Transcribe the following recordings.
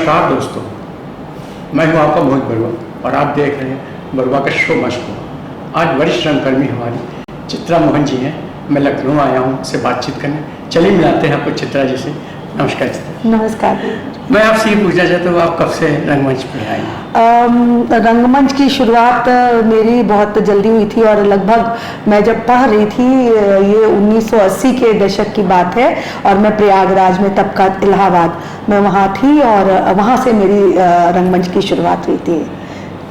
नमस्कार दोस्तों, मैं हूं आपका मोहित बरुआ और आप देख रहे हैं बरुआ का शो मस्ट गो। आज वरिष्ठ रंगकर्मी हमारी चित्रा मोहन जी हैं। मैं लखनऊ आया हूं से बातचीत करने। चलिए मिलाते हैं आपको चित्रा जी से। नमस्कार चित्रा। नमस्कार। मैं आपसे ये पूछना चाहता हूँ, आप कब से रंगमंच पर आई? रंगमंच की शुरुआत मेरी बहुत जल्दी हुई थी और लगभग मैं जब पढ़ रही थी, ये 1980 के दशक की बात है और मैं प्रयागराज में, तब का इलाहाबाद, मैं वहाँ थी और वहाँ से मेरी रंगमंच की शुरुआत हुई थी।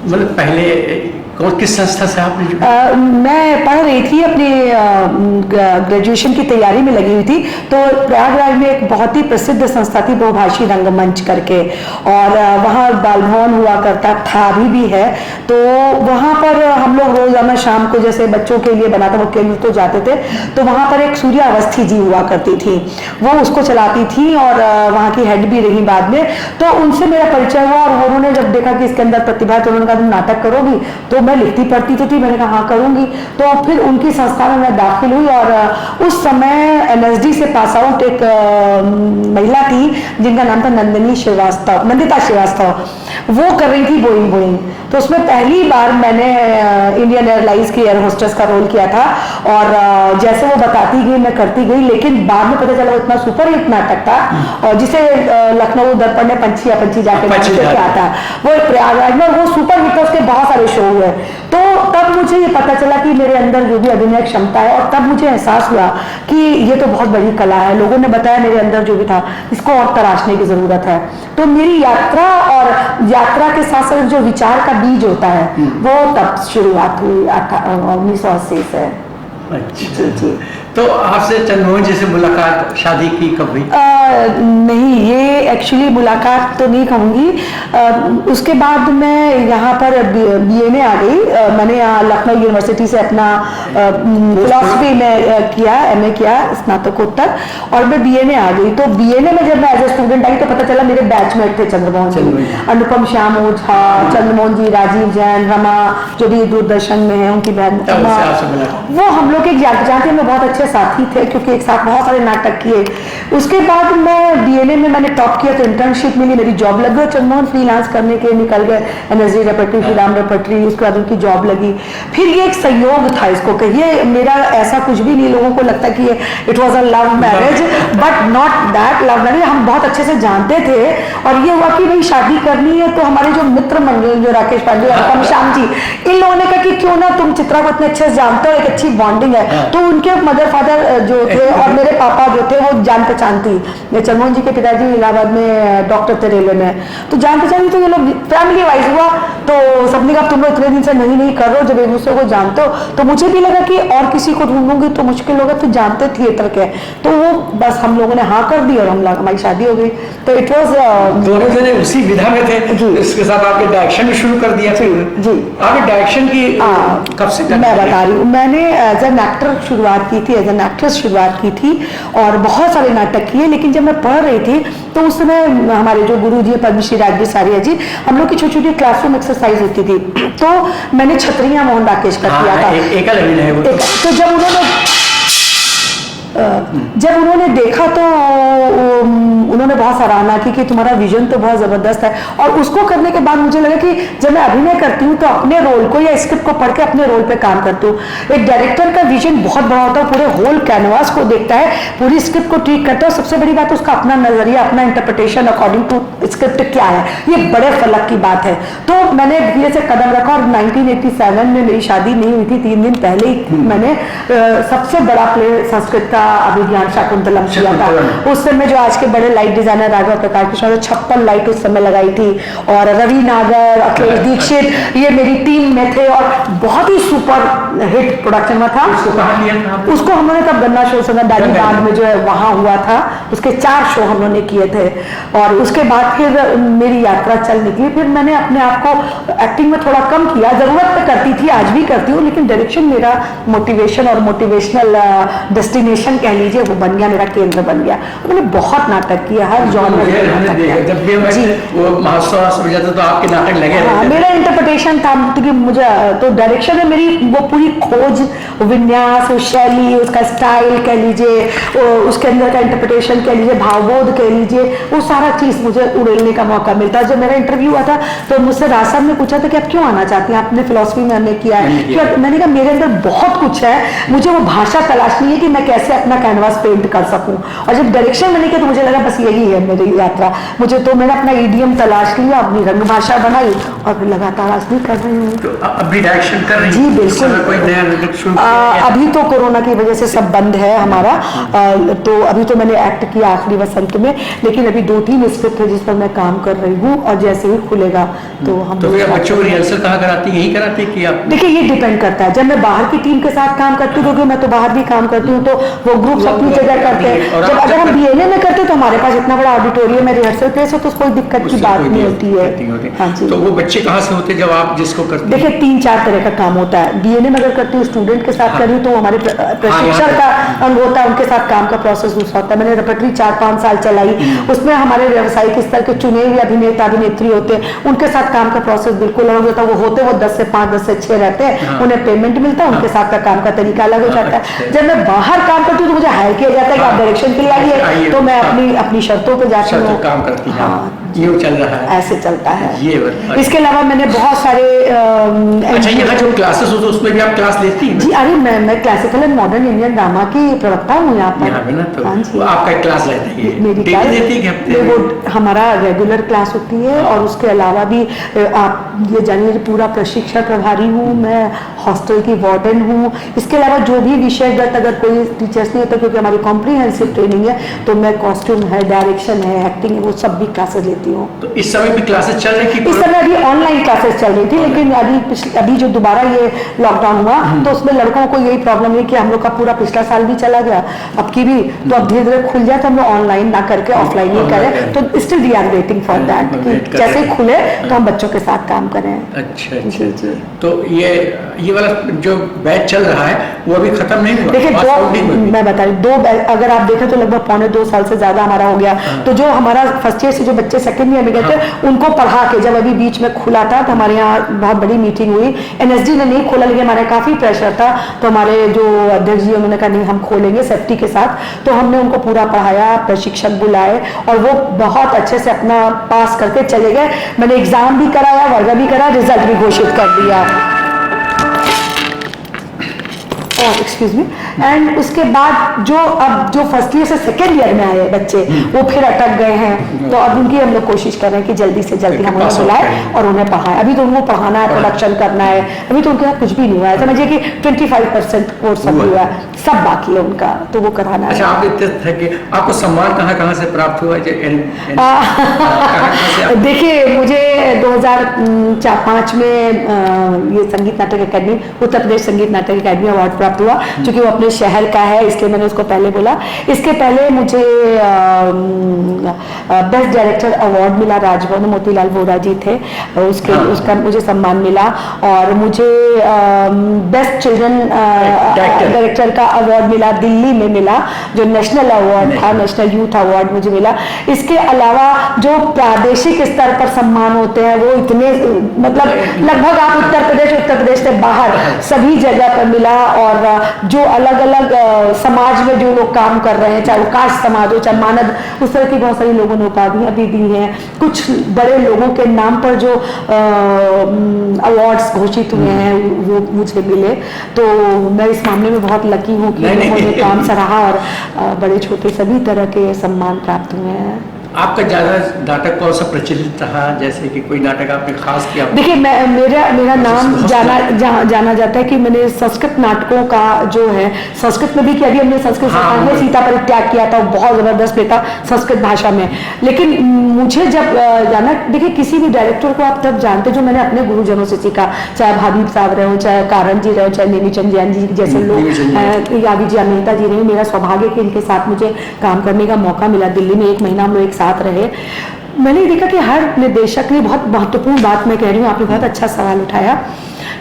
मतलब पहले किस संस्था से आपने मैं पढ़ रही थी, अपनी ग्रेजुएशन की तैयारी में लगी हुई थी, तो प्रयागराज में एक बहुत ही प्रसिद्ध संस्था थी बहुभाषी रंगमंच करके, और वहाँ बाल भवन हुआ करता था, अभी भी है। तो वहाँ पर हम लोग रोजाना शाम को, जैसे बच्चों के लिए बना था वो केंद्र, तो जाते थे। तो वहाँ पर एक सूर्या अवस्थी जी हुआ करती थी, वो उसको चलाती थी और वहाँ की हेड भी रही बाद में। तो उनसे मेरा परिचय हुआ और उन्होंने जब देखा कि इसके अंदर प्रतिभा, तो उन्होंने कहा तुम नाटक करोगी? तो मैं लिखती पढ़ती तो थी, मैंने कहा हाँ करूंगी। तो फिर उनकी संस्था में मैं दाखिल हुई और उस समय NSD से पास आउट एक महिला थी जिनका नाम था नंदिता श्रीवास्तव, वो कर रही थी बोइंग बोइंग। तो उसमें पहली बार मैंने इंडियन एयरलाइंस की एयर होस्टेस का रोल किया था और जैसे वो बताती गई मैं करती गई, लेकिन बाद में पता चला वो इतना सुपर हिट नाटक था और जिसे लखनऊ दर्पण ने पंछी जाके क्या था, वो प्रयागराज में, वो सुपर हिट, उसके बहुत सारे शो हुए। तो तब मुझे ये पता चला कि मेरे अंदर जो भी अभिनय क्षमता है, और तब मुझे एहसास हुआ कि ये तो बहुत बड़ी कला है। लोगों ने बताया मेरे अंदर जो भी था, इसको और तराशने की जरूरत है। तो मेरी यात्रा, और यात्रा के साथ साथ जो विचार का बीज होता है, वो तब शुरुआत हुई 1980 से। अच्छा जी। तो आपसे चंद्रमोहन जी से मुलाकात शादी की कब हुई? नहीं, ये एक्चुअली मुलाकात तो नहीं कहूँगी। उसके बाद मैं यहाँ पर BA आ गई। मैंने यहाँ लखनऊ यूनिवर्सिटी से अपना फिलॉसफी में किया, MA किया, स्नातकोत्तर, और मैं BA में आ गई। तो BA में जब मैं एज ए स्टूडेंट आई तो पता चला मेरे बैचमेट थे चंद्रमोहन जी, अनुपम श्याम ओझा, चंद्रमोहन जी, राजीव जैन, रमा जो भी दूरदर्शन में है, उनकी बहन, वो हम लोग एक जानते हैं, बहुत अच्छे साथी थे क्योंकि एक साथ बहुत सारे नाटक किए। उसके बाद मैं DNA में मैंने टॉप किया तो इंटर्नशिप मिली, मेरी जॉब लग गई। चंद्रमोहन फ्रीलांस करने के निकल गए, NSD रेपर्टरी, श्रीराम रेपर्टरी, उसके बाद उनकी जॉब लगी। फिर ये एक संयोग था, इसको कहिए, मेरा ऐसा कुछ भी नहीं। लोगों को लगता कि it was a love marriage, but not that love marriage. हम बहुत अच्छे से जानते थे और ये हुआ कि भाई शादी करनी है। तो हमारे जो मित्र मंडल, जो राकेश पांडे, अनुपम श्याम जी, इन लोगों ने कहा कि क्यों ना, तुम चित्रा को इतने अच्छे से जानते हो, एक अच्छी बॉन्डिंग है। तो उनके मदर फादर जो थे और मेरे पापा जो थे, वो जान पहचान थी। चंद्रमोहन जी के पिताजी इलाहाबाद में डॉक्टर थे, रेलवे में, तो जान पहचान। तो ये लोग फैमिली वाइज हुआ, तो सबने कहा तुम लोग इतने दिन से नहीं कर रहे हो, जब एक दूसरे को जानते हो। तो मुझे भी लगा कि और किसी को ढूंढूंगी तो मुश्किल होगा, तो जानते थिएटर के, तो वो बस हम लोगों ने हाँ कर दी और हमारी शादी हो गई। तो इट वॉज दोनों जने उसी विधा में थे जी। इसके साथ आपने डायरेक्शन भी शुरू कर दिया जी। आपने डायरेक्शन की कब से? मैं बता रही हूँ, मैंने एज एन एक्टर शुरुआत की थी, एज एन एक्ट्रेस शुरुआत की थी और बहुत सारे नाटक किए। लेकिन जब मैं पढ़ रही थी तो उस समय हमारे जो गुरु जी पद्मश्री राजवीर सारिया जी, हम लोग की छोटी छोटी क्लासरूम एक्सरसाइज होती थी। तो मैंने छतरियां मोहन राकेश का किया था। तो जब उन्होंने देखा तो उन्होंने बहुत सराहना की कि तुम्हारा विजन तो बहुत जबरदस्त है। और उसको करने के बाद मुझे लगा कि जब मैं अभिनय करती हूँ तो अपने रोल को या स्क्रिप्ट को पढ़ के अपने रोल पे काम करती हूँ। एक डायरेक्टर का विजन बहुत बड़ा होता है, पूरे होल कैनवास को देखता है, पूरी स्क्रिप्ट को ट्रीट करता है। सबसे बड़ी बात उसका अपना नजरिया, अपना इंटरप्रिटेशन अकॉर्डिंग टू स्क्रिप्ट क्या है, ये बड़े फलक की बात है। तो मैंने धीरे से कदम रखा और 1987 में मेरी शादी नहीं हुई थी, 3 दिन पहले ही मैंने सबसे बड़ा प्ले संस्कृत का अभिज्ञान शाकुंतलम किया था। उस समय जो आज के बड़े लाइट डिजाइनर राघव प्रकाश कृष्ण, 56 लाइट उस समय लगाई थी, और रवि नागर, अखिलेश दीक्षित, ये मेरी टीम में थे और बहुत ही सुपर हिट प्रोडक्शन में था। उसको हमने तब गन्ना शो से दालीबाग में जो है वहां हुआ था, उसके 4 शो हम लोगों ने किए थे। और उसके बाद फिर मेरी यात्रा चल निकली। फिर मैंने अपने आप को एक्टिंग में थोड़ा कम किया, जरूरत पे करती थी, आज भी करती हूँ, लेकिन डायरेक्शन मेरा मोटिवेशन और मोटिवेशनल डेस्टिनेशन कह लीजिए, वो बन गया, मेरा केंद्र बन गया। मैंने बहुत बहुत नाटक किया, हर जॉनर मुझे में नाटक किया। जब भी मैं जी वो महोत्सव हो जाता तो आपके नाटक लगे हाँ, रहते थे। मेरा इंटरप्रिटेशन था क्योंकि मुझे तो डायरेक्शन में मेरी वो पूरी खोज, विन्यास, वो शैली, उसका स्टाइल कह लीजिए, उसके अंदर का इंटरप्रिटेशन कह लीजिए, भावबोध कह लीजिए, वो सारा चीज़ मुझे उड़ेलने का मौका मिलता। जब मेरा इंटरव्यू हुआ था तो मुझसे राज साहब ने पूछा था कि आप क्यों आना चाहती हैं, आपने फिलोसफी में हमने किया है क्यों? मैंने कहा मेरे अंदर बहुत कुछ है, मुझे वो भाषा तलाशनी है कि मैं कैसे अपना कैनवास पेंट कर सकूं। और जब डायरेक्शन मैंने किया तो मुझे लगा बस यही है मेरी यात्रा। मुझे तो मैंने अपना ईडीएम तलाश लिया, अपनी रंग भाषा बनाई और फिर लगातार आज भी कर रही हूँ। तो अभी डायरेक्शन कर रही जी हैं? बिल्कुल। इस समय कोई नया नाटक शुरू किया है? अभी तो कोरोना की वजह से सब बंद है हमारा। तो अभी तो मैंने एक्ट किया आखिरी वसंत में, लेकिन अभी 2-3 स्क्रिप्ट है जिस पर मैं काम कर रही हूँ और जैसे ही खुलेगा तो हम तो फिर बच्चों को रिहर्सल कहाँ कराती है? यही कराती है कि आप? देखिए ये डिपेंड करता है। जब मैं बाहर की टीम के साथ काम करती हूँ, क्योंकि मैं तो बाहर भी काम करती हूँ, तो वो ग्रुप्स अपनी जगह करते हैं। और जब आप अगर हम जब- बीएनए में करते हैं तो हमारे पास इतना बड़ा ऑडिटोरियम है, रिहर्सल प्लेस है, तो कोई दिक्कत की उससे बात कोई नहीं दिक्कत होती है। हाँ जी। तो वो बच्चे कहाँ से होते हैं जब आप जिसको करते हैं? देखिए 3-4 तरह का काम होता है। बीएनए में अगर करती हूँ स्टूडेंट के साथ हाँ। कर रही हूँ तो हमारे प्रशिक्षण का अंग होता है, उनके साथ काम का प्रोसेस दूसरा होता है। मैंने रेपर्टरी 4-5 साल चलाई, उसमें हमारे व्यावसायिक स्तर के चुने हुए अभिनेता अभिनेत्री होते हैं, उनके साथ काम का प्रोसेस बिल्कुल अलग होता है। वो होते वो 10 से 5, 10 से 6 रहते हैं, हाँ। उन्हें पेमेंट मिलता है, उनके साथ का काम का तरीका अलग हो जाता है। अच्छा। जब मैं बाहर काम करती हूँ तो मुझे हायर किया जाता है कि आप डायरेक्शन के लिए आइए। आइए, तो मैं हाँ। अपनी शर्तों पर जाती अच्छा, हूँ। तो काम करती हैं हाँ, आप। यूँ चल रहा है। ऐसे चलता है। ये बताइए। इसके अलावा मैंने बहुत सारे अच्छा, यहाँ जो क्लासेस होते हैं उसमें भी आप क्लास लेती हैं? जी, अरे मैं classical and modern Indian drama की प्रवक्ता हूँ यहाँ पर। यहाँ पे ना तो हाँ जी। वो आपका क्लास रहती है? मेरी डेली क्लास देती है कि हफ्ते में? वो हमारा रेगुलर क्लास होती है और उसके अलावा भी आप ये जानिए पूरा प्रशिक्षण प्रभारी हूँ मैं, हॉस्टल की वार्डन हूँ। इसके अलावा जो भी विषयगत अगर कोई टीचर्स नहीं होता, क्योंकि हमारी कॉम्प्रिहेंसिव ट्रेनिंग है, तो मैं कॉस्ट्यूम है, डायरेक्शन है, एक्टिंग है, वो सब भी क्लासेस लेती हूँ। तो इस समय भी क्लासेस चल रही इस समय अभी ऑनलाइन क्लासेस चल रही थी, लेकिन अभी जो दोबारा ये लॉकडाउन हुआ तो उसमें लड़कों को यही प्रॉब्लम है कि हम लोग का पूरा पिछला साल भी चला गया, अब की भी, तो अब धीरे धीरे खुल जाए तो हम लोग ऑनलाइन ना करके ऑफलाइन ही करें। तो still we are waiting for that कि जैसे ही खुले तो हम बच्चों के साथ काम करें। अच्छा जी जी। तो ये वाला जो बैच चल रहा है वो अभी खत्म नहीं हुआ? देखिए Past founding में भी? मैं बता रही हूँ, अगर आप देखें तो लगभग 1.25-2 साल से ज्यादा हमारा हो गया। तो जो हमारा फर्स्ट ईयर से जो बच्चे सेकंड ईयर में गए थे उनको पढ़ा के जब अभी बीच में खुला था तो हमारे यहाँ बहुत बड़ी मीटिंग हुई। एनएसडी ने नहीं खोला, लेकिन हमारे काफी प्रेशर था, तो हमारे जो अध्यक्ष जी उन्होंने कहा नहीं हम खोलेंगे सेफ्टी के साथ। तो हमने उनको पूरा पढ़ाया, प्रशिक्षक बुलाए और वो बहुत अच्छे से अपना पास करके चले गए। मैंने एग्जाम भी कराया, वर्ग भी करा, रिजल्ट भी घोषित कर दिया। Excuse me. एंड उसके बाद जो फर्स्ट ईयर से सेकेंड ईयर में आए बच्चे वो फिर अटक गए हैं, तो अब उनकी हम लोग कोशिश कर रहे हैं कि जल्दी से जल्दी हम उन्हें बुलाए और उन्हें पढ़ाएं। अभी तो उनको पढ़ाना है, प्रोडक्शन करना है, अभी तो उनके साथ कुछ भी नहीं हुआ है। समझिए कि 25% कोर्स अभी हुआ है, सब बाकी है उनका, तो वो कराना है। अच्छा, आप इतने थे कि आपको सम्मान कहाँ से प्राप्त हुआ? देखिए मुझे 2005 में ये संगीत नाटक अकेडमी, उत्तर प्रदेश संगीत नाटक अकेडमी अवार्ड प्राप्त हुआ, क्योंकि वो अपने शहर का है इसलिए मैंने उसको पहले बोला। इसके पहले मुझे बेस्ट डायरेक्टर अवार्ड मिला, राजभवन मोतीलाल वोरा जी थे, उसका मुझे सम्मान मिला। और मुझे बेस्ट चिल्ड्रन डायरेक्टर का अवार्ड मिला, दिल्ली में मिला, जो नेशनल अवार्ड था, नेशनल यूथ अवार्ड मुझे मिला। इसके अलावा जो प्रादेशिक स्तर पर सम्मान होते हैं वो इतने, मतलब लगभग आप उत्तर प्रदेश से बाहर सभी जगह पर मिला। और जो अलग अलग समाज में जो लोग काम कर रहे हैं, चाहे वो कास्ट समाज हो, चाहे मानद, उस तरह की बहुत सारी लोगों ने उपाधियां भी दी हैं। कुछ बड़े लोगों के नाम पर जो अवार्ड्स घोषित हुए हैं वो मुझे मिले, तो मैं इस मामले में बहुत लकी हूँ कि लोगों ने काम सराहा और बड़े छोटे सभी तरह के सम्मान प्राप्त हुए हैं। आपका ज्यादा नाटक कौन सा प्रचलित रहा, जैसे कि कोई नाटक आपने खास किया? देखिए मेरा नाम जाना जाता है कि मैंने संस्कृत नाटकों का जो है संस्कृत में भी किया, अभी हमने संस्कृत में सीता परित्याग किया था, बहुत जबरदस्त प्ले था संस्कृत भाषा में। लेकिन मुझे जब जाना, देखिए किसी भी डायरेक्टर को आप तब जानते जो मैंने अपने गुरुजनों से सीखा, चाहे भाभी साहब रहे हो, चाहे कारण जी रहे हो, चाहे नेमीचंद जैन जी जैसे लोग, या विजया मेहता जी रहे। मेरा सौभाग्य कि इनके साथ मुझे काम करने का मौका मिला। दिल्ली में 1 महीना हम लोग एक साथ रहे। मैंने देखा कि हर निर्देशक ने, बहुत महत्वपूर्ण बात मैं कह रही हूँ, आपने बहुत अच्छा सवाल उठाया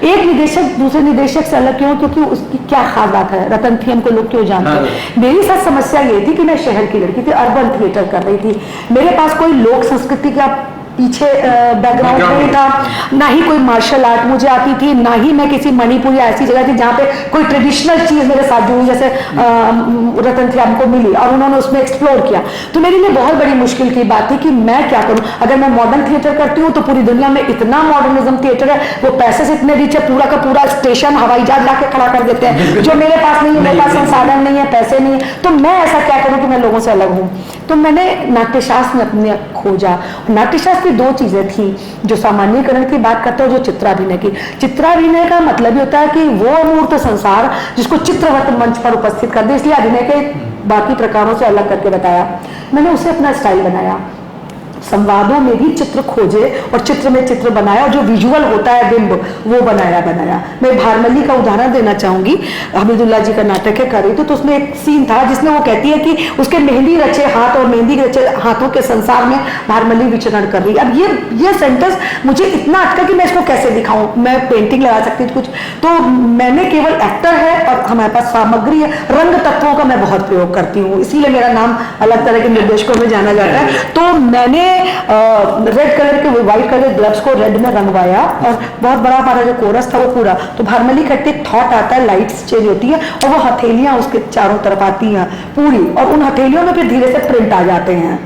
एक निदेशक दूसरे निदेशक से अलग क्यों? क्योंकि उसकी क्या खास बात है, रतन थी हमको लोग क्यों जानते हैं। मेरी साथ समस्या ये थी कि मैं शहर की लड़की थी, अर्बन थिएटर कर रही थी, मेरे पास कोई लोक संस्कृति का पीछे बैकग्राउंड नहीं था, ना ही कोई मार्शल आर्ट मुझे आती थी, ना ही मैं किसी मणिपुर या ऐसी जगह थी जहाँ पे कोई ट्रेडिशनल चीज मेरे साथ जुड़ी, जैसे रतन थी हमको मिली और उन्होंने उसमें एक्सप्लोर किया। तो मेरे लिए बहुत बड़ी मुश्किल की बात थी कि मैं क्या करूं। अगर मैं मॉडर्न थिएटर करती हूँ तो पूरी दुनिया में इतना मॉडर्निज्म थिएटर है, वो पैसे से इतने रिच है, पूरा का पूरा स्टेशन हवाई जहाज लाके खड़ा कर देते हैं, जो मेरे पास नहीं है, मेरे पास संसाधन नहीं है, पैसे नहीं है, तो मैं ऐसा क्या करूं कि मैं लोगों से अलग हूं। तो मैंने नाट्यशास्त्र में अपने खोजा। नाट्यशास्त्र की दो चीजें थी, जो सामान्यकरण की बात करते हैं, जो चित्राभिनय की। चित्राभिनय का मतलब ही होता है कि वो अमूर्त संसार जिसको चित्रवत मंच पर उपस्थित कर दे, इसलिए अभिनय के बाकी प्रकारों से अलग करके बताया। मैंने उसे अपना स्टाइल बनाया, संवादों में भी चित्र खोजे और चित्र में चित्र बनाया, और जो विजुअल होता है बिंब वो बनाया। मैं भारमल्ली का उदाहरण देना चाहूंगी, हमीदुल्लाह जी का नाटक है कर रही थी, तो उसमें एक सीन था जिसमें वो कहती है कि उसके मेहंदी रचे हाथ और मेहंदी रचे हाथों के संसार में भारमल्ली विचरण कर रही है। अब ये सेंटेंस मुझे इतना अटका कि मैं इसको कैसे दिखाऊं, मैं पेंटिंग लगा सकती थी कुछ, तो मैंने केवल एक्टर है और हमारे पास सामग्री है, रंग तत्वों का मैं बहुत प्रयोग करती हूँ, इसीलिए मेरा नाम अलग तरह के निर्देशकों में जाना जाता है। तो मैंने रेड कलर के व्हाइट कलर ग्लव्स को रेड में रंगवाया, और बहुत बड़ा हमारा जो कोरस था वो पूरा, तो भारमल्ली करते एक थॉट आता है, लाइट्स चेंज होती है और वो हथेलियां उसके चारों तरफ आती हैं पूरी, और उन हथेलियों में फिर धीरे से प्रिंट आ जाते हैं,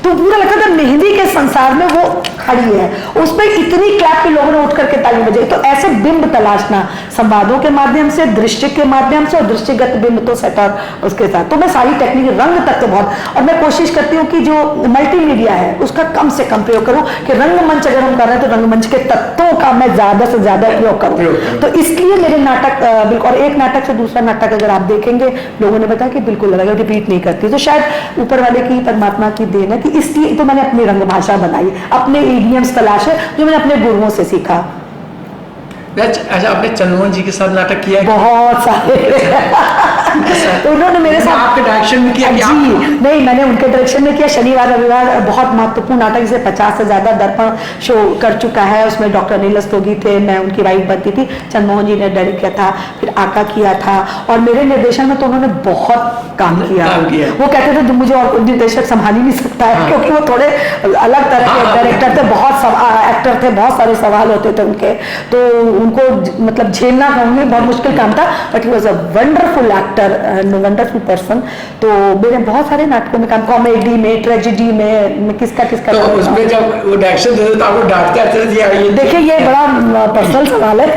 तो पूरा लगता था मेहंदी के संसार में वो खड़ी है, उसमें इतनी क्लैप के लोगों ने उठ करके ताली बजाई। तो ऐसे बिंब तलाशना संवादों के माध्यम से, दृश्य के माध्यम से, और दृश्यगत बिंब तो सेटर उसके साथ, तो मैं सारी टेक्निक, रंग तत्व बहुत, और मैं कोशिश करती हूँ कि जो मल्टीमीडिया है उसका कम से कम प्रयोग करूँ, कि रंगमंच अगर हम कर रहे हैं तो रंगमंच के तत्वों का मैं ज्यादा से ज्यादा प्रयोग करूँ। तो इसलिए मेरे नाटक बिल्कुल, और एक नाटक से दूसरा नाटक अगर आप देखेंगे, लोगों ने बताया कि बिल्कुल लगेगा, रिपीट नहीं करती, तो शायद ऊपर वाले की, परमात्मा की देन है कि इसलिए तो मैंने अपनी रंग भाषा बनाई, अपने इडियम्स तलाशे जो मैंने अपने गुरुओं से सीखा। अच्छा, आपने चंद्रमोहन जी के साथ नाटक किया है? बहुत सारे तो उन्होंने मेरे साथ आपके डायरेक्शन में किया? जी नहीं, मैंने उनके डायरेक्शन में किया। शनिवार रविवार बहुत महत्वपूर्ण नाटक, जिसे 50 से ज्यादा दर्पण शो कर चुका है, उसमें डॉक्टर अनिल रस्तोगी थे, मैं उनकी वाइफ बनती थी, चंद्रमोहन जी ने डायरेक्ट किया था, फिर आका किया था, और मेरे निर्देशन में तो उन्होंने बहुत काम किया। वो कहते थे मुझे और निर्देशक संभाल ही नहीं सकता है, क्योंकि वो थोड़े अलग तरह के डायरेक्टर थे, एक्टर थे, बहुत सारे सवाल होते थे उनके, तो उनको मतलब झेलना बहुत मुश्किल काम था, but he was a wonderful actor, wonderful person. तो मेरे बहुत सारे नाटकों में काम, कॉमेडी में, ट्रेजेडी में किसका तो उसमें जब वो डायरेक्शन देते तो आपको डांटते आते थे? देखिए ये बड़ा पर्सनल सवाल है।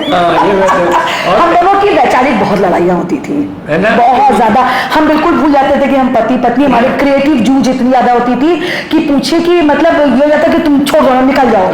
हम दोनों की वैचारिक बहुत लड़ाइयाँ होती थी, बहुत ज्यादा। हम बिल्कुल भूल जाते थे कि हम पति पत्नी, हमारे क्रिएटिव जूझ इतनी ज्यादा होती थी कि पूछे कि मतलब ये रहता कि तुम छोड़ दो, निकल जाओ,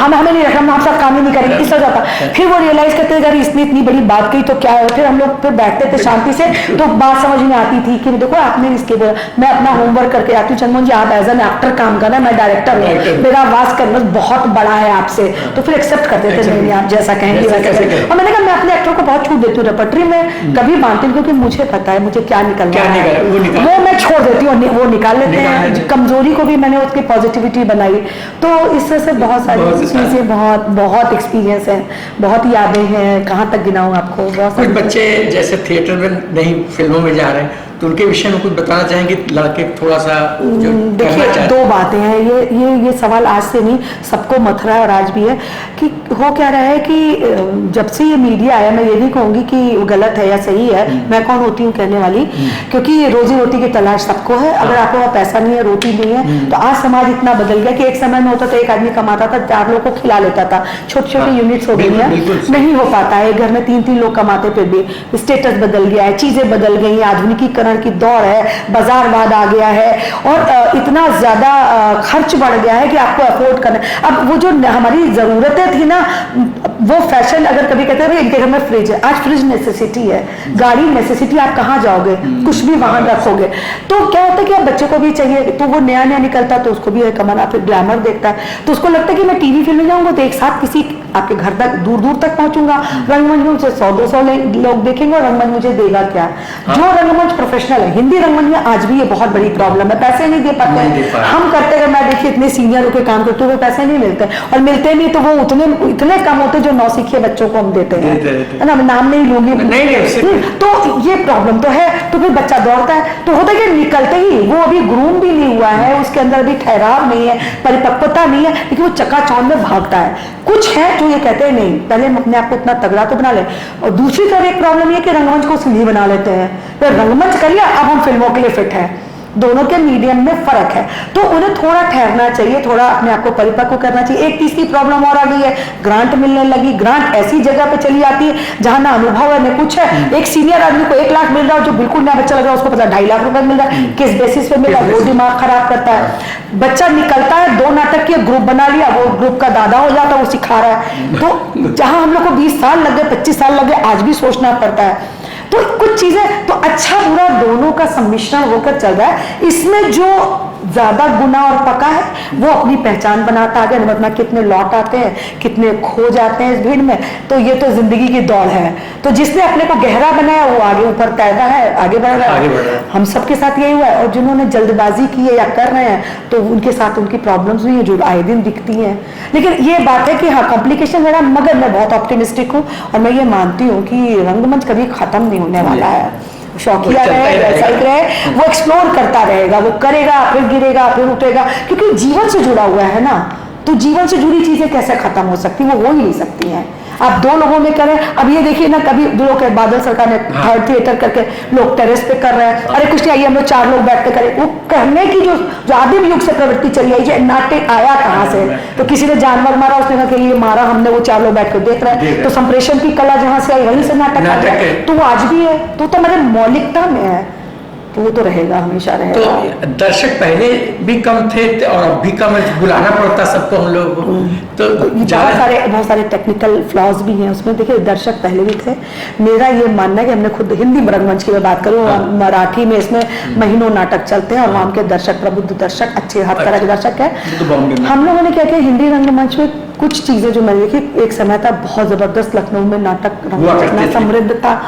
हमें नहीं रखना, हम आपसे काम ही नहीं करेंगे, इस तरह जाता। फिर वो रियलाइज करते थे इसने इतनी बड़ी बात कही तो क्या है, फिर हम लोग फिर बैठते थे शांति से, तो बात समझ में आती थी कि देखो आपने इसके बोला, मैं अपना होमवर्क करके आती हूँ, चंद्रमोहन जी आप एज एन एक्टर काम करना, मैं डायरेक्टर हूँ, मेरा वास करना बहुत बड़ा है आपसे, तो फिर एक्सेप्ट करते थे, नहीं आप जैसा कहेंगे वैसा। और मैंने कहा मैं अपने एक्टर को बहुत छूट देती हूँ, रेपर्टरी में कभी मानती हूँ, क्योंकि मुझे पता है मुझे क्या निकलना है, वो मैं छोड़ देती हूँ, वो निकाल लेते हैं। कमजोरी को भी मैंने उसकी पॉजिटिविटी बनाई, तो इस तरह से बहुत सारी चीजें, बहुत एक्सपीरियंस है, बहुत यादें हैं, कहाँ तक गिनाऊं आपको। बहुत कुछ बच्चे जैसे थिएटर में नहीं, फिल्मों में जा रहे हैं, तो उनके विषय में कुछ बताना चाहेंगे लड़के थोड़ा सा? देखिए दो बातें हैं, ये सवाल आज से नहीं, सबको मथ रहा है और आज भी है, कि हो क्या रहा है कि जब से ये मीडिया आया, मैं ये नहीं कहूंगी कि गलत है या सही है, मैं कौन होती हूँ कहने वाली, क्योंकि रोजी रोटी की तलाश सबको है। अगर आपके पास पैसा नहीं है, रोटी नहीं है, तो आज समाज इतना बदल गया कि एक समय में होता था एक आदमी कमाता था, 4 लोगों को खिला लेता था, छोटे छोटे यूनिट्स हो गई है, नहीं हो पाता है, घर में 3-3 लोग कमाते, फिर भी स्टेटस बदल गया है, चीजें बदल गई है, आधुनिकीकरण की दौर है, बाजारवाद आ गया है, और इतना ज्यादा खर्च बढ़ गया है कि आपको अफोर्ड करना। अब वो जो हमारी जरूरतें थी ना, वो फैशन, अगर कभी कहते हैं इनके घर में फ्रिज है, आज फ्रिज नेसेसिटी है, गाड़ी नेसेसिटी, आप कहाँ जाओगे, कुछ भी वहां रखोगे, तो क्या होता है कि अब बच्चे को भी चाहिए, तो वो नया नया निकलता है तो उसको भी कमाना, फिर ग्लैमर देखता है, तो उसको लगता है कि मैं टीवी फिल्म में जाऊंगा तो एक साथ किसी आपके घर तक दूर दूर तक पहुंचूंगा, रंगमंच में मुझे 100-200 लोग देखेंगे और रंगमंच मुझे देगा क्या? जो रंगमंच प्रोफेशनल है, हिंदी रंगमंच में आज भी ये बहुत बड़ी प्रॉब्लम है, पैसे नहीं दे पाते हैं। हम करते हैं, मैं देखिए इतने सीनियर होकर काम करते हुए पैसे नहीं मिलते, और मिलते नहीं तो वो उतने कम होते जो जो नौसिखिए बच्चों को हम देते हैं, देते। है ना, मैं नाम नहीं लूंगी। नहीं, तो ये प्रॉब्लम तो है। तो फिर बच्चा दौड़ता है, तो होता है कि निकलते ही वो अभी ग्रूम भी नहीं हुआ है, उसके अंदर अभी ठहराव नहीं है, परिपक्वता नहीं है, लेकिन वो चकाचौंध में भागता है। कुछ है जो ये कहते हैं नहीं, पहले हम अपने आप को इतना तगड़ा तो बना ले। और दूसरी तरफ एक प्रॉब्लम ये कि रंगमंच को सीढ़ी बना लेते हैं, फिर रंगमंच कर लिया, अब हम फिल्मों के लिए फिट है। दोनों के मीडियम में फर्क है, तो उन्हें थोड़ा ठहरना चाहिए, थोड़ा अपने आप को परिपक्व करना चाहिए। एक तीसरी प्रॉब्लम और आ गई है, ग्रांट मिलने लगी। ग्रांट ऐसी जगह पे चली आती है जहां ना अनुभव है न कुछ है। एक सीनियर आदमी को 1 लाख मिल रहा है, जो बिल्कुल नया बच्चा लग रहा है उसको 2.5 लाख रुपए मिल रहा है, किस बेसिस पे मिल रहा है, वो दिमाग खराब करता है। बच्चा निकलता है, 2 नाटक के ग्रुप बना लिया, वो ग्रुप का दादा हो जाता है, वो सिखा रहा है। तो जहां हम लोग को 20 साल लग गए, 25 साल लग गए, आज भी सोचना पड़ता है। तो कुछ चीजें तो अच्छा बुरा दोनों का सम्मिश्रण होकर चल रहा है। इसमें जो ज्यादा गुना और पका है वो अपनी पहचान बनाता आगे, मतलब कितने लौट आते हैं, कितने खो जाते हैं इस भीड़ में। तो ये तो जिंदगी की दौड़ है। तो जिसने अपने को गहरा बनाया वो आगे ऊपर तैरता है, आगे बढ़ रहा है। हम सबके साथ यही हुआ है। और जिन्होंने जल्दबाजी की है या कर रहे हैं, तो उनके साथ उनकी प्रॉब्लम्स भी है जो आए दिन दिखती हैं। लेकिन ये बात है कि हाँ, कॉम्प्लिकेशन है, मगर मैं बहुत ऑप्टिमिस्टिक हूँ और मैं ये मानती हूँ कि रंगमंच कभी खत्म नहीं होने वाला है। शौकिया रहे, व्यावसायिक रहे, वो एक्सप्लोर करता रहेगा, वो करेगा, फिर गिरेगा, फिर उठेगा, क्योंकि जीवन से जुड़ा हुआ है ना। तो जीवन से जुड़ी चीजें कैसे खत्म हो सकती, वो हो ही नहीं सकती हैं। आप 2 लोगों में करें, अब ये देखिए ना, कभी लोग बादल सरकार ने थर्ड थिएटर करके लोग टेरेस पे कर रहे हैं, अरे कुछ नहीं, आइए हम लोग 4 लोग बैठ के करें। वो करने की जो आदिम युग से प्रवृत्ति चली आई, नाट्य आया कहाँ से? तो किसी ने जानवर मारा, उसने कहा कि ये मारा हमने, वो 4 लोग बैठ कर देख रहे हैं। तो संप्रेषण की कला जहां से आई वहीं से नाटक आ गया। तो वो आज भी है, तो हमारे मौलिकता में है, तो वो तो रहेगा, हमेशा रहेगा। तो दर्शक पहले भी कम थे और अब भी कम है, बुलाना पड़ता सबको हम लोग को। तो बहुत सारे टेक्निकल फ्लॉज भी हैं उसमें। देखिए, दर्शक पहले भी थे। मेरा ये मानना है कि हमने खुद हिंदी रंगमंच की मैं बात करूँ, मराठी में इसमें महीनों नाटक चलते हैं और वहाँ के दर्शक प्रबुद्ध दर्शक, अच्छे हर तरह के दर्शक है। हम लोगों ने क्या किया, हिंदी रंगमंच में कुछ चीजें जो मैंने देखी, एक समय था बहुत जबरदस्त लखनऊ में नाटक इतना समृद्ध था।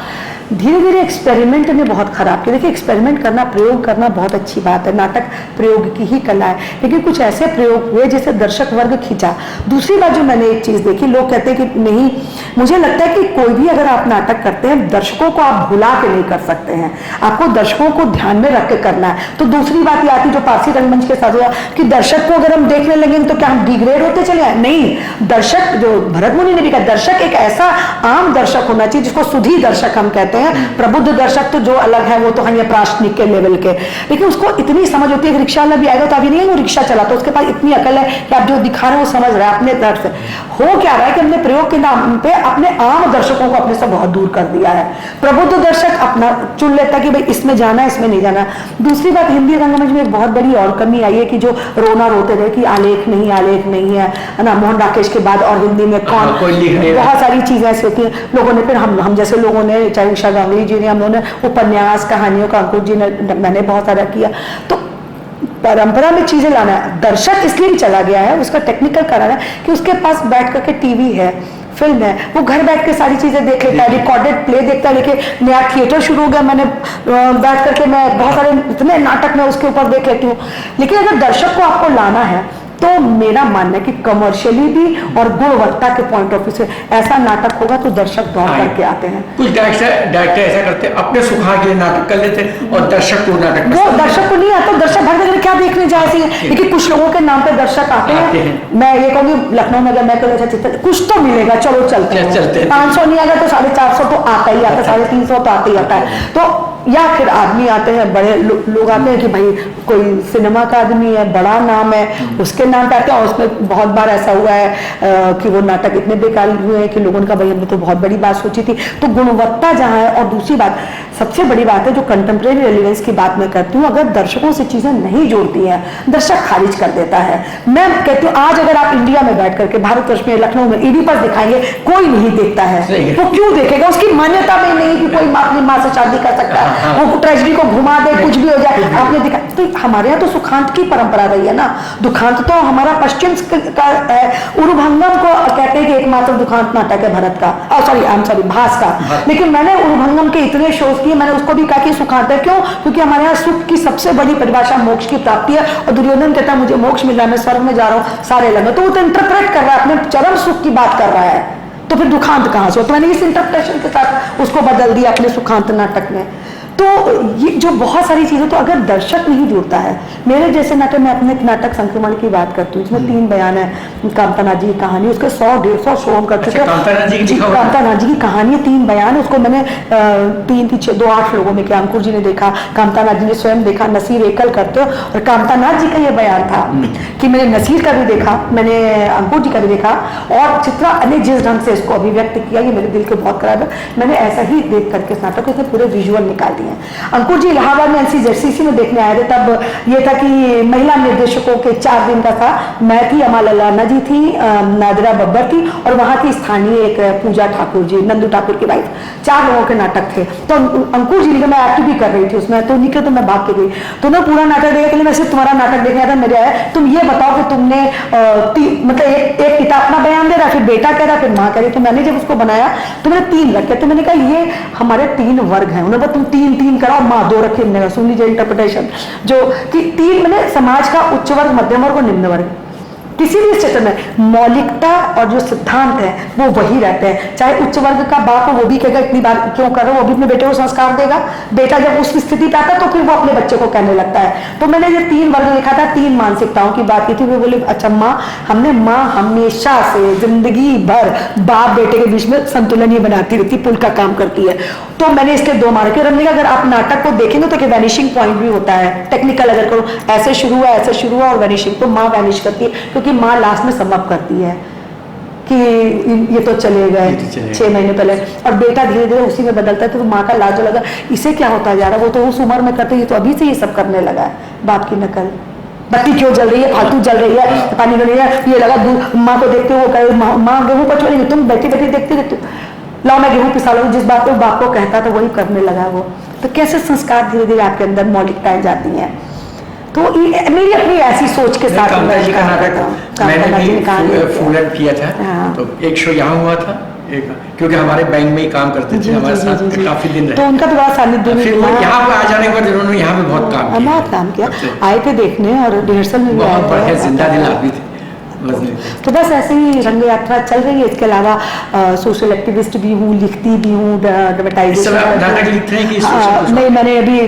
धीरे धीरे एक्सपेरिमेंट ने बहुत खराब किया। देखिए, एक्सपेरिमेंट करना, प्रयोग करना बहुत अच्छी बात है, नाटक प्रयोग की ही कला है, लेकिन कुछ ऐसे प्रयोग हुए जिसे दर्शक वर्ग खींचा। दूसरी बात जो मैंने एक चीज देखी, लोग कहते हैं कि नहीं, मुझे लगता है कि कोई भी अगर आप नाटक करते हैं, दर्शकों को आप भुला के नहीं कर सकते हैं, आपको दर्शकों को ध्यान में रख के करना है। तो दूसरी बात ये आती जो पारसी रंगमंच के साथ हुआ कि दर्शक को अगर हम देखने लगेंगे तो क्या हम डिग्रेड होते चले आए? नहीं, दर्शक, जो भरत मुनि ने भी कहा, दर्शक एक ऐसा आम दर्शक होना चाहिए जिसको सुधी दर्शक हम कहते हैं। प्रबुद्ध दर्शक तो जो अलग है, वो तो है प्राश्निक के लेवल के, लेकिन उसको इतनी समझ होती है कि रिक्शा वाला भी आएगा तो अभी नहीं, वो रिक्शा चलाता, उसके पास इतनी अकल है कि आप जो दिखा रहे हैं वो समझ रहे हैं अपने तरफ से। हो क्या रहा है कि हमने प्रयोग के नाम पे अपने आम दर्शकों को अपने से बहुत दूर कर दिया है। प्रबुद्ध दर्शक अपना चुन लेता कि भाई इसमें जाना है, इसमें नहीं जाना। दूसरी बात, हिंदी रंगमंच में एक बहुत बड़ी और कमी आई है कि जो रोना रोते रहे कि आलेख नहीं है ना, मोहन राकेश के बाद और हिंदी में कौन, बहुत सारी चीजें ऐसी होती है। लोगों ने फिर हम जैसे लोगों ने, चाहे उषा गांगुली जी ने, हम लोगों ने उपन्यास कहानियों का, अंकुर जी ने, मैंने बहुत सारा किया। तो परंपरा में चीजें लाना है, दर्शक इसलिए भी चला गया है, उसका टेक्निकल कराना है कि उसके पास बैठ करके टीवी है, फिल्म है, वो घर बैठ के सारी चीजें देख लेता है, रिकॉर्डेड प्ले देखता है। लेकिन नया थिएटर शुरू हो गया, मैंने बैठ करके मैं बहुत सारे इतने नाटक में उसके ऊपर देख लेती हूँ। लेकिन अगर दर्शक को आपको लाना है तो मेरा मानना है कि कमर्शियली भी और गुणवत्ता के पॉइंट ऑफ व्यू से ऐसा नाटक होगा तो दर्शक दौड़ करके आते हैं। कुछ डायरेक्टर ऐसा करते हैं, अपने सुखा के नाटक कर लेते हैं और दर्शक को नाटक, वो दर्शक को नहीं आता, दर्शक भर क्या देखने जाए। लेकिन कुछ लोगों के नाम पे दर्शक आते हैं। मैं ये कहूँगी, लखनऊ में अगर मैं कहूँ कुछ तो मिलेगा, चलो चलते हैं। 500 नहीं आएगा तो 450 तो आता ही आता है, 350 तो आता ही आता है। तो या फिर आदमी आते हैं, बड़े लोग आते हैं कि भाई कोई सिनेमा का आदमी है, बड़ा नाम है, उसके नाम पे आते हैं। और उसमें बहुत बार ऐसा हुआ है कि वो नाटक इतने बेकार हुए हैं कि लोगों ने कहा भाई हमने तो बहुत बड़ी बात सोची थी। तो गुणवत्ता जहाँ है, और दूसरी बात, सबसे बड़ी बात है जो कंटेम्प्रेरी रेलिवेंस की बात मैं करती हूँ, अगर दर्शकों से चीजें नहीं जोड़ती हैं, दर्शक खारिज कर देता है। मैं कहती हूँ, आज अगर आप इंडिया में बैठ करके, भारतवर्ष में, लखनऊ में ईडी पर दिखाएंगे, कोई नहीं देखता है। वो क्यों देखेगा? उसकी मान्यता में नहीं कि कोई अपनी माँ से शादी कर सकता है, वो ट्रेजेडी को घुमा दे, कुछ भी हो जाए, आपने देखा। तो हमारे यहाँ तो सुखांत की परंपरा रही है ना, दुखांत तो हमारा पश्चिम का है। उरुभंगम को कहते हैं कि एकमात्र दुखांत नाटक है भरत का, सॉरी भास का। लेकिन मैंने उरुभंगम के इतने शोज किए, मैंने उसको भी कहा कि सुखांत है। क्यों? क्योंकि हमारे यहाँ सुख की सबसे बड़ी परिभाषा मोक्ष की प्राप्ति है, और दुर्योधन कहता है मुझे मोक्ष मिल रहा है, मैं स्वर्ग में जा रहा हूँ, सारे लगे। तो वो तो इंटरप्रेट कर रहा है, अपने चरम सुख की बात कर रहा है। तो फिर दुखांत कहाँ से हो? तो मैंने इस इंटरप्रिटेशन के साथ उसको बदल दिया अपने सुखांत नाटक में। तो ये जो बहुत सारी चीज़ें, तो अगर दर्शक नहीं जुड़ता है, मेरे जैसे नाटक में अपने नाटक संक्रमण की बात करती हूँ, इसमें 3 बयान है, कामतानाथ जी की कहानी, उसके 100-150 शो हम कर चुके हैं। कामतानाथ जी की कहानी 3 बयान, उसको मैंने 2-8 लोगों में किया। अंकुर जी ने देखा, कामतानाथ जी ने स्वयं देखा, नसीर एकल करते हो, और कामतानाथ जी का ये बयान था कि मैंने नसीर का भी देखा, मैंने अंकुर जी का भी देखा, और चित्रा ने जिस ढंग से इसको अभिव्यक्त किया ये मेरे दिल के बहुत करीब है। मैंने ऐसा ही देख करके इस नाटक को इसमें पूरे विजुअल निकाल दिए। अंकुर जी इलाहाबाद में NCZCC में देखने आए थे, तब ये था कि महिला निर्देशकों के 4 दिन का था। मैं थी, अमा ललाना जी थी, नादिरा बब्बर थी, और वहाँ की स्थानीय एक पूजा ठाकुर जी, नंदू ठाकुर की वाइफ, 4 लोगों के नाटक थे। तो अंकुर जी ने, मैं एक्टिव भी कर रही थी उसमें, तो निकले तो मैं भाग के गई, तो मैं पूरा नाटक देखा के लिए, मैं सिर्फ तुम्हारा नाटक देखने आया था, मेरे आया तुम ये बताओ कि तुमने मतलब एक पिता अपना बयान दे रहा, फिर बेटा कह रहा, फिर माँ कह रही। तो मैंने जब उसको बनाया तो मैंने 3 रखे, तो मैंने कहा ये हमारे 3 वर्ग हैं। उन्होंने तुम 3 कराओ, माँ 2 रखे, मैंने सुन लीजिए इंटरप्रिटेशन, जो कि 3 मैंने समाज का उच्च वर्ग, मध्यम वर्ग और निम्न वर्ग, किसी भी क्षेत्र में मौलिकता और जो सिद्धांत है वो वही रहते हैं। चाहे उच्च वर्ग का बाप हो, वो भी कहेगा इतनी बार क्यों कर रहे हो, वो भी अपने बेटे को संस्कार देगा। बेटा जब उस स्थिति पे आता है तो फिर वो अपने बच्चे को कहने लगता है। तो मैंने ये 3 वर्ग लिखा था, 3 मानसिकताओं की बात की थी। वो बोले अच्छा माँ, माँ हमेशा से जिंदगी भर बाप बेटे के बीच में संतुलन ही बनाती रहती, पुल का काम करती है। तो मैंने इसके 2 मार्के रखने का, अगर आप नाटक को देखेंगे तो वैनिशिंग पॉइंट भी होता है, टेक्निकल अगर करो, ऐसे शुरू हुआ और वैनिशिंग, तो माँ वैनिश करती है, क्योंकि माँ लास्ट में समअप करती है कि ये तो चले गए 6 महीने पहले, और बेटा धीरे धीरे उसी में बदलता है। तो माँ का लाज लगा, इसे क्या होता जा रहा है, वो तो उस उम्र में करते, ये तो अभी से ये सब करने लगा है, बाप की नकल, बत्ती क्यों जल रही है, फालतू जल रही है, पानी गिर रही है, ये लगा दूध, माँ को देखते हो कहे माँ गेहूं पर छोड़ेंगे, तुम बैठी बैठी देखते रहते, लाओ मैं गेहूं पिसा लूं, जिस बात को बाप को कहता तो वही करने लगा वो। तो कैसे संस्कार धीरे धीरे आपके अंदर मौलिकताएं जाती हैं। तो मेरी अपनी ऐसी सोच के साथ मैंने भी फूलन किया था। तो एक शो यहाँ हुआ था, क्योंकि हमारे बैंक में ही काम करते थे, हमारे साथ काफी दिन रहे, तो उनका तो बड़ा सानिध्य फिर यहाँ पे आ जाने के बाद उन्होंने यहाँ पे बहुत काम किया, आए थे देखने और रिहर्सल में बहुत बढ़िया जिंदा दिल आदमी थे। तो बस ऐसे ही रंग यात्रा चल रही है। इसके अलावा सोशल एक्टिविस्ट भी हूँ, लिखती भी हूँ, ड्रामेटाइजेशन नाटक लिखते हैं कि नहीं, मैंने अभी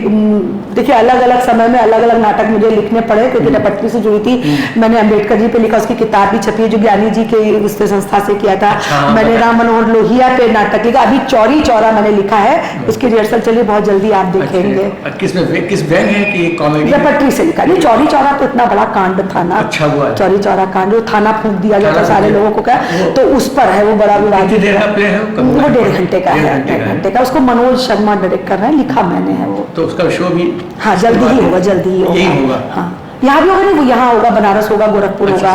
देखिए अलग अलग समय में अलग अलग नाटक मुझे लिखने पड़े, क्योंकि पटरी से जुड़ी थी। मैंने अम्बेडकर जी पे लिखा, उसकी किताब भी छपी है जो ज्ञानी जी के उस संस्था से किया था। मैंने राम मनोहर लोहिया पे नाटक लिखा, अभी चौरी चौरा मैंने लिखा है, उसकी रिहर्सल चलिए बहुत जल्दी आप देखेंगे। किस बैंक है कि कॉमेडी? पटरी से लिखा। नहीं, चौरी चौरा तो इतना बड़ा कांड था ना, चौरी चौरा कांड, थाना फूंक दिया गया था सारे लोगों को, क्या तो उस पर है वो बड़ा विवाद। वो 1.5 घंटे का है, 1.5 घंटे का। उसको मनोज शर्मा डायरेक्ट कर रहे हैं, लिखा मैंने है वो। तो उसका शो भी हाँ जल्दी ही होगा, जल्दी ही होगा। हाँ यहाँ भी होगा, नहीं वो यहाँ होगा, बनारस होगा, गोरखपुर होगा,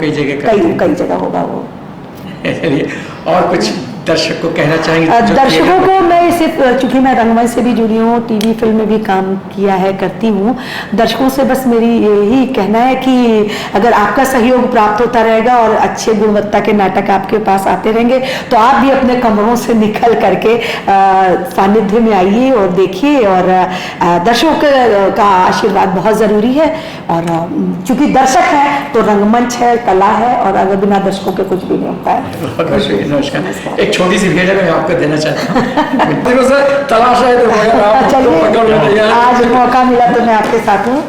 कई जगह होगा वो। और कुछ दर्शक को कहना चाहेंगे? दर्शकों को मैं सिर्फ, चूंकि मैं रंगमंच से भी जुड़ी हूँ, टीवी फिल्म में भी काम किया है, करती हूँ, दर्शकों से बस मेरी यही कहना है कि अगर आपका सहयोग प्राप्त होता रहेगा और अच्छे गुणवत्ता के नाटक आपके पास आते रहेंगे, तो आप भी अपने कमरों से निकल करके सानिध्य में आइए और देखिए। और दर्शकों का आशीर्वाद बहुत ज़रूरी है, और चूंकि दर्शक है तो रंगमंच है, कला है, और अगर बिना दर्शकों के कुछ भी नहीं होता है। नमस्कार। एक छोटी सी भेंट मैं आपको देना चाहता हूँ। तलाश है तो आज मौका मिला तो मैं आपके साथ हूँ।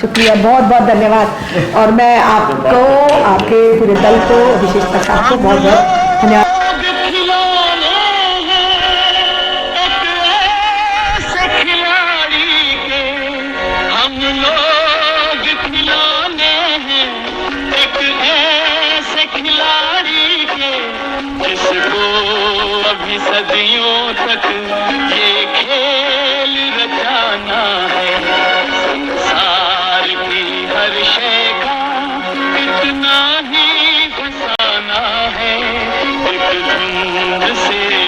शुक्रिया, बहुत बहुत धन्यवाद। और मैं आपको, आपके पूरे दल को, विशेषकर आपको बहुत बहुत धन्यवाद। सदियों तक ये खेल रचाना है, संसार की हर शय का इतना ही फसाना है, एक धुंध से